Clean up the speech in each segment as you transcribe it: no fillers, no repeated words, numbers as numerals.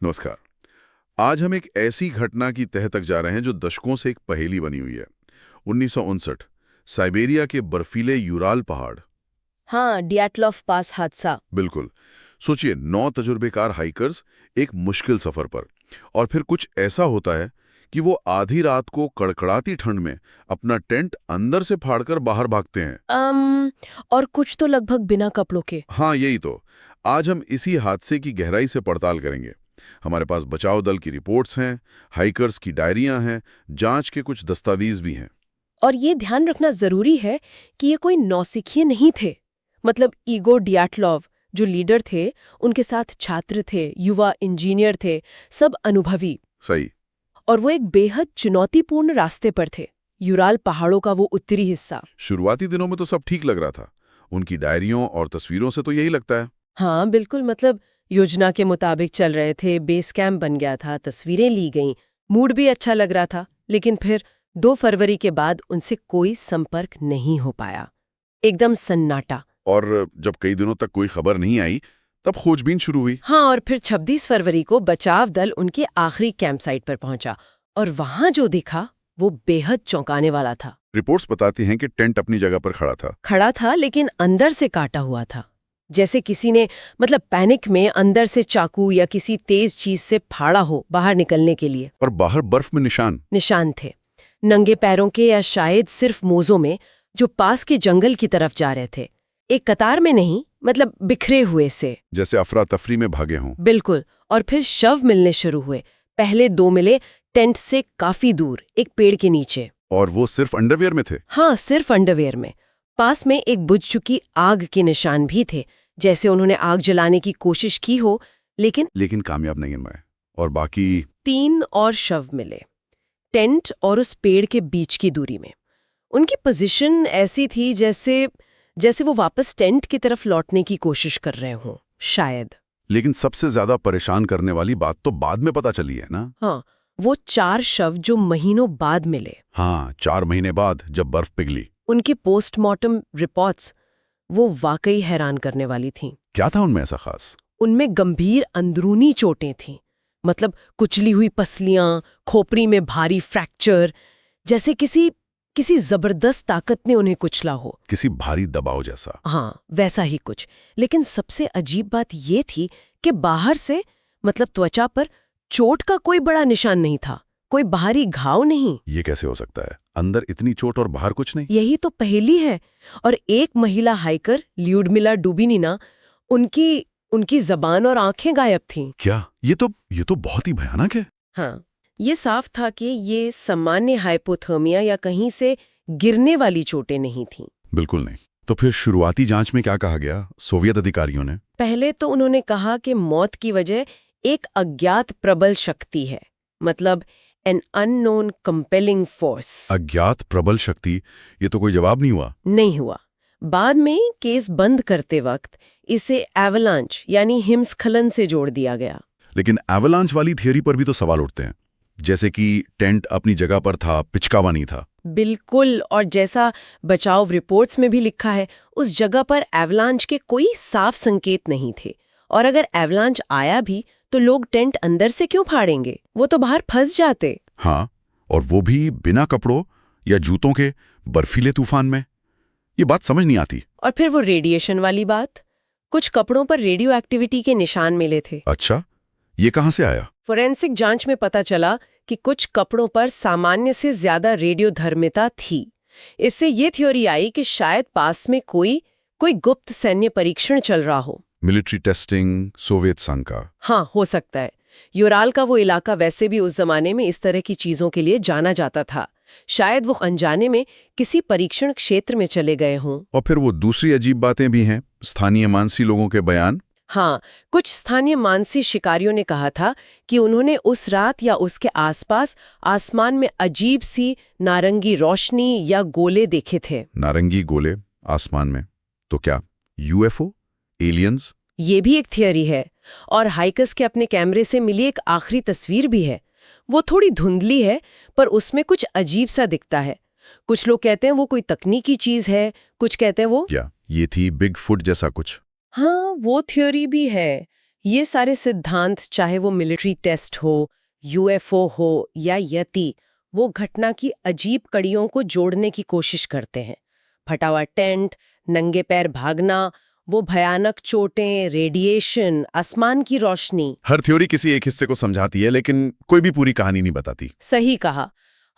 नमस्कार। आज हम एक ऐसी घटना की तह तक जा रहे हैं जो दशकों से एक पहेली बनी हुई है। 1959 साइबेरिया के बर्फीले यूराल पहाड़। हाँ, डियाटलॉफ पास हादसा। बिल्कुल। सोचिए, 9 तजुर्बेकार हाइकर्स एक मुश्किल सफर पर, और फिर कुछ ऐसा होता है कि वो आधी रात को कड़कड़ाती ठंड में अपना टेंट अंदर से फाड़कर बाहर भागते हैं। और कुछ तो लगभग बिना कपड़ों के। हाँ, यही तो। आज हम इसी हादसे की गहराई से पड़ताल करेंगे। हमारे पास बचाव दल की रिपोर्ट्स हैं, हाइकर्स की डायरियां हैं, जांच के कुछ दस्तावेज भी हैं। और ये ध्यान रखना जरूरी है कि ये कोई नौसिखिए नहीं थे। मतलब ईगोर डियाटलॉव जो लीडर थे, उनके साथ छात्र थे, युवा इंजीनियर थे, सब अनुभवी। सही। और वो एक बेहद चुनौतीपूर्ण रास्ते पर थे, यूराल पहाड़ों का वो उत्तरी हिस्सा। शुरुआती दिनों में तो सब ठीक लग रहा था। उनकी डायरियों और तस्वीरों से तो यही लगता है। हाँ बिल्कुल, मतलब योजना के मुताबिक चल रहे थे, बेस कैंप बन गया था, तस्वीरें ली गईं, मूड भी अच्छा लग रहा था। लेकिन फिर 2 फरवरी के बाद उनसे कोई संपर्क नहीं हो पाया। एकदम सन्नाटा। और जब कई दिनों तक कोई खबर नहीं आई, तब खोजबीन शुरू हुई। हाँ, और फिर 26 फरवरी को बचाव दल उनके आखिरी कैंप साइट पर पहुंचा, और वहां जो दिखा वो बेहद चौंकाने वाला था। रिपोर्ट्स बताती हैं कि टेंट अपनी जगह पर खड़ा था लेकिन अंदर से काटा हुआ था। जैसे किसी ने, मतलब पैनिक में अंदर से चाकू या किसी तेज चीज से फाड़ा हो बाहर निकलने के लिए। और बाहर बर्फ में निशान थे, नंगे पैरों के या शायद सिर्फ मोजों में, जो पास के जंगल की तरफ जा रहे थे। एक कतार में नहीं, मतलब बिखरे हुए से। जैसे अफरा तफरी में भागे हों। बिल्कुल। और फिर शव मिलने शुरू हुए। पहले 2 मिले टेंट से काफी दूर, एक पेड़ के नीचे। और वो सिर्फ अंडरवियर में थे। हाँ, सिर्फ अंडरवियर में। पास में एक बुझ चुकी आग के निशान भी थे, जैसे उन्होंने आग जलाने की कोशिश की हो, लेकिन कामयाब नहीं हुए। और बाकी 3 और शव मिले, टेंट और उस पेड़ के बीच की दूरी में। उनकी पोजीशन ऐसी थी जैसे जैसे वो वापस टेंट की तरफ लौटने की कोशिश कर रहे हों, शायद। लेकिन सबसे ज्यादा परेशान करने वाली बात तो बाद में पता चली है ना। हाँ, वो 4 शव जो महीनों बाद मिले। हाँ, 4 महीने बाद जब बर्फ पिघली। उनकी पोस्टमार्टम रिपोर्ट्स वो वाकई हैरान करने वाली थीं। क्या था उनमें ऐसा खास? उनमें गंभीर अंदरूनी चोटें थीं। मतलब कुचली हुई पसलियां, खोपड़ी में भारी फ्रैक्चर, जैसे किसी जबरदस्त ताकत ने उन्हें कुचला हो। किसी भारी दबाव जैसा। हाँ, वैसा ही कुछ। लेकिन सबसे अजीब बात ये थी कि बाहर से, मतलब त्वचा पर, चोट का कोई बड़ा निशान नहीं था, कोई बाहरी घाव नहीं। ये कैसे हो सकता है? अंदर इतनी चोट और बाहर कुछ नहीं। यही तो पहेली है। और एक महिला हाइकर, ल्यूडमिला डुबिनिना, उनकी जबान और आंखें गायब थीं। क्या? ये तो बहुत ही भयानक है। हाँ, ये साफ था कि ये सामान्य हाइपोथर्मिया या कहीं से गिरने वाली चोटें नहीं थीं। बिल्कुल नहीं। तो फिर शुरुआती जांच में क्या कहा गया सोवियत अधिकारियों ने? पहले तो उन्होंने कहा कि मौत की वजह एक अज्ञात प्रबल शक्ति है, मतलब एन अननोन कंपेलिंग फोर्स। अज्ञात प्रबल शक्ति? ये तो कोई जवाब नहीं हुआ। नहीं हुआ। बाद में केस बंद करते वक्त इसे एवलांच यानी हिमस्खलन से जोड़ दिया गया। लेकिन एवलांच वाली थियरी पर भी तो सवाल उठते हैं, जैसे कि टेंट अपनी जगह पर था, पिचकावा नहीं था। बिल्कुल, और जैसा बचाव रिपोर्ट्स में भी लिखा है, उस जगह पर एवलांच के कोई साफ संकेत नहीं थे। और अगर एवलांच आया भी तो लोग टेंट अंदर से क्यों फाड़ेंगे? वो तो बाहर फंस जाते। हाँ, और वो भी बिना कपड़ों या जूतों के, बर्फीले तूफान में। ये बात समझ नहीं आती। और फिर वो रेडिएशन वाली बात। कुछ कपड़ों पर रेडियो एक्टिविटी के निशान मिले थे। अच्छा, ये कहाँ से आया? फोरेंसिक जांच में पता चला कि कुछ कपड़ों पर सामान्य से ज्यादा रेडियोधर्मिता थी। इससे ये थ्योरी आई कि शायद पास में कोई गुप्त सैन्य परीक्षण चल रहा हो। मिलिट्री टेस्टिंग, सोवियत संघ का। हाँ, हो सकता है। यूराल का वो इलाका वैसे भी उस जमाने में इस तरह की चीजों के लिए जाना जाता था। शायद वो अनजाने में किसी परीक्षण क्षेत्र में चले गए हों। और फिर वो दूसरी अजीब बातें भी हैं, स्थानीय मानसी लोगों के बयान। हाँ, कुछ स्थानीय मानसी शिकारियों ने कहा था कि उन्होंने उस रात या उसके आसपास आसमान में अजीब सी नारंगी रोशनी या गोले देखे थे। नारंगी गोले आसमान में? तो क्या यूएफओ, एलियंस? ये भी एक थियरी है। और हाइकर्स के अपने कैमरे से मिली एक आखिरी तस्वीर भी है। वो थोड़ी धुंधली है, पर उसमें कुछ अजीब सा दिखता है। कुछ लोग कहते हैं वो कोई तकनीकी चीज है, कुछ कहते हैं वो क्या ये थी बिग फुट जैसा कुछ? हाँ, वो थ्योरी भी है। ये सारे सिद्धांत, चाहे वो मिलिट्री टेस्ट हो, यूएफओ हो या यति, वो घटना की अजीब कड़ियों को जोड़ने की कोशिश करते हैं। फटा हुआ टेंट, नंगे पैर भागना, वो भयानक चोटें, रेडिएशन, आसमान की रोशनी। हर थ्योरी किसी एक हिस्से को समझाती है, लेकिन कोई भी पूरी कहानी नहीं बताती। सही कहा।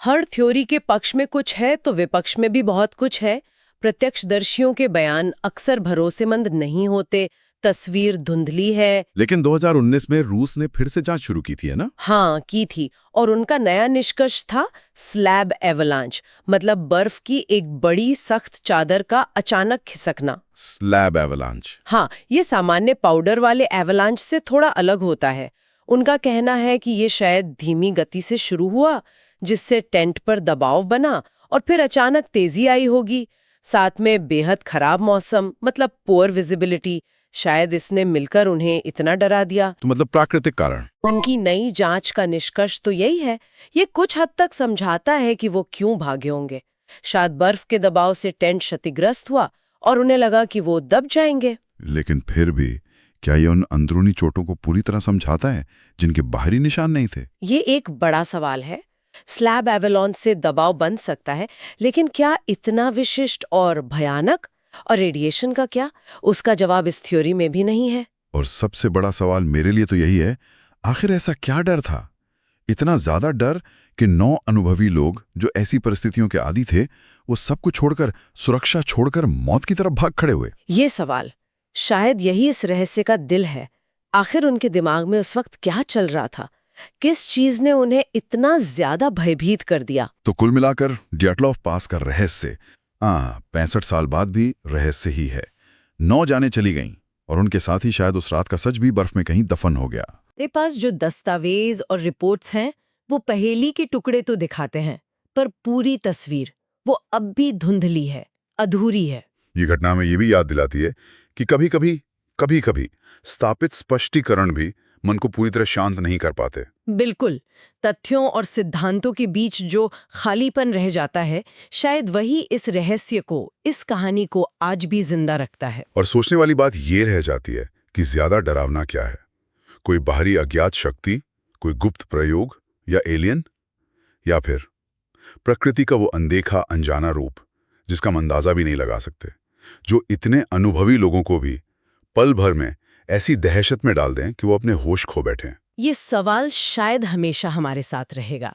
हर थ्योरी के पक्ष में कुछ है तो विपक्ष में भी बहुत कुछ है। प्रत्यक्षदर्शियों के बयान अक्सर भरोसेमंद नहीं होते, तस्वीर धुंधली है। लेकिन 2019 में रूस ने फिर से जांच शुरू की थी, है ना? हाँ, की थी। और उनका नया निष्कर्ष था स्लैब एवलांच, मतलब बर्फ की एक बड़ी सख्त चादर का अचानक खिसकना। Slab avalanche. हाँ, ये सामान्य पाउडर वाले एवलांच से थोड़ा अलग होता है। उनका कहना है कि ये शायद धीमी गति से शुरू हुआ, जिससे टेंट पर दबाव बना और फिर अचानक तेजी आई होगी। साथ में बेहद खराब मौसम, मतलब पुअर विजिबिलिटी, शायद इसने मिलकर उन्हें इतना डरा दिया। तो मतलब प्राकृतिक कारण। उनकी नई जांच का निष्कर्ष तो यही है। ये कुछ हद तक समझाता है कि वो क्यों भागे होंगे। शायद बर्फ के दबाव से टेंट क्षतिग्रस्त हुआ और उन्हें लगा कि वो दब जाएंगे। लेकिन फिर भी क्या ये उन अंदरूनी चोटों को पूरी तरह समझाता है जिनके बाहरी निशान नहीं थे? ये एक बड़ा सवाल है। स्लैब एवलांच से दबाव बन सकता है, लेकिन क्या इतना विशिष्ट और भयानक? और रेडिएशन का क्या? उसका जवाब इस थ्योरी में भी नहीं है। और सबसे बड़ा सवाल मेरे लिए तो यही है, आखिर ऐसा क्या डर था? इतना ज्यादा डर कि 9 अनुभवी लोग जो ऐसी परिस्थितियों के आदी थे, वो सब कुछ छोड़कर, सुरक्षा छोड़कर मौत की तरफ भाग खड़े हुए। ये सवाल, शायद यही इस रहस्य का दिल है। आखिर उनके दिमाग में उस वक्त क्या चल रहा था? किस चीज ने उन्हें इतना ज्यादा भयभीत कर दिया? तो कुल मिलाकर ड्याटलॉव पास का रहस्य 65 साल बाद भी रहस्य ही है। 9 जानें चली गईं और उनके साथ ही शायद उस रात का सच भी बर्फ में कहीं दफन हो गया। मेरे पास जो दस्तावेज और रिपोर्ट्स हैं, वो पहेली के टुकड़े तो दिखाते हैं, पर पूरी तस्वीर वो अब भी धुंधली है, अधूरी है। ये घटना हमें ये भी याद दिलाती है कि कभी-कभी स्थापित स्पष्टीकरण भी मन को पूरी तरह शांत नहीं कर पाते। बिल्कुल, तथ्यों और सिद्धांतों के बीच जो खालीपन रह जाता है, शायद वही इस रहस्य को, इस कहानी को आज भी जिंदा रखता है। और सोचने वाली बात ये रह जाती है कि ज्यादा डरावना क्या है? कोई बाहरी अज्ञात शक्ति, कोई गुप्त प्रयोग या एलियन, या फिर प्रकृति का वो अनदेखा अनजाना रूप जिसका हम अंदाजा भी नहीं लगा सकते, जो इतने अनुभवी लोगों को भी पल भर में ऐसी दहशत में डाल दें कि वो अपने होश खो बैठें। ये सवाल शायद हमेशा हमारे साथ रहेगा।